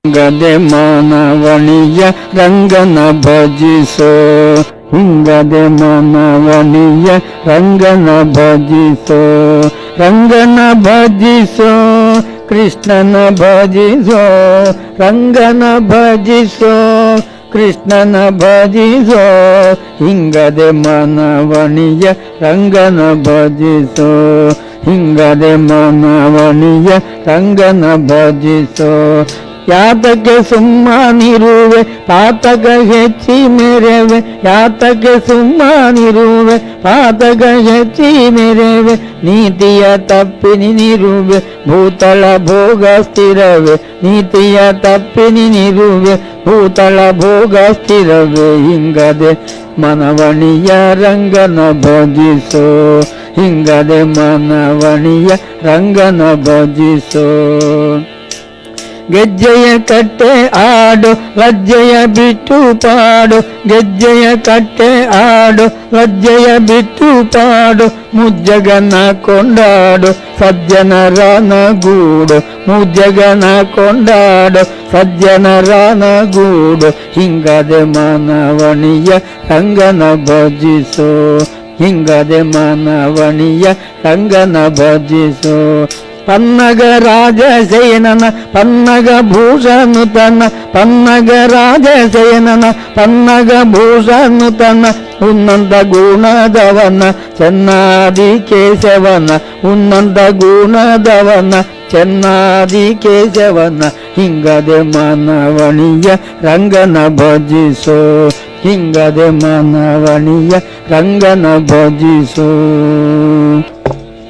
ಹಿಂಗದೆ ಮಾನವನಿಯ ರಂಗನ ಭಜಿಸೋ, ಹಿಂಗದೆ ಮಾನವನಿಯ ರಂಗನ ಭಜಿಸೋ, ರಂಗನ ಭಜಿಸೋ, ಕೃಷ್ಣನ ಭಜಿಸೋ, ರಂಗನ ಭಜಿಸೋ, ಕೃಷ್ಣನ ಭಜಿಸೋ, ಹಿಂಗದೆ ಮಾನವನಿಯ ರಂಗನ ಭಜಿಸೋ, ಹಿಂಗದೆ ಮಾನವನಿಯ ರಂಗನ ಭಜಿಸೋ. ಯಾತಕ್ಕೆ ಸುಮ್ಮನಿರುವೆ ಪಾತಕ ಹೆಚ್ಚಿ ಮೆರೆವೆ, ಯಾತಕ್ಕೆ ಸುಮ್ಮನಿರುವೆ ಪಾತಕ ಹೆಚ್ಚಿ ಮೆರೆವೆ, ನೀತಿಯ ತಪ್ಪಿನಿರುವೆ ಭೂತಳ ಭೋಗ ಸ್ಥಿರವೆ, ನೀತಿಯ ತಪ್ಪಿನಿರುವೆ ಭೂತಳ ಭೋಗ ಸ್ಥಿರವೆ, ಹಿಂಗದೆ ಮನವಣಿಯ ರಂಗನ ಭಜಿಸೋ, ಹಿಂಗದೆ ಮನವಣಿಯ ರಂಗನ ಭಜಿಸೋ. ಗೆಜ್ಜೆಯ ಕಟ್ಟೆ ಆಡು ಲಜ್ಜೆಯ ಬಿಟ್ಟು ಪಾಡು, ಗೆಜ್ಜೆಯ ಕಟ್ಟೆ ಆಡು ಲಜ್ಜೆಯ ಬಿಟ್ಟು ಪಾಡು, ಮುಜ್ಜಗನ ಕೊಂಡಾಡು ಸಜ್ಜನರನ ಗೂಡು, ಮುಜ್ಜಗನ ಕೊಂಡಾಡು ಸಜ್ಜನರನ ಗೂಡು, ಹಿಂಗದೆ ಮಾನವಣಿಯ ರಂಗನ ಭಜಿಸೋ, ಹಿಂಗದೆ ಮಾನವಣಿಯ ರಂಗನ ಭಜಿಸೋ. ಪನ್ನಗ ರಾಜಸೇನನ ಪನ್ನಗ ಭೂಷಣುತನ, ಪನ್ನಗ ರಾಜಸೇನನ ಪನ್ನಗ ಭೂಷಣುತನ, ಉನ್ನತ ಗುಣದವನ ಚೆನ್ನಾದಿ ಕೇಶವನ, ಉನ್ನತ ಗುಣದವನ ಚೆನ್ನಾದಿ ಕೇಶವನ, ಹಿಂಗದೆ ಮಾನವಣಿಯ ರಂಗನ ಭಜಿಸೋ, ಹಿಂಗದೆ ಮಾನವಣಿಯ ರಂಗನ ಭಜಿಸೋ.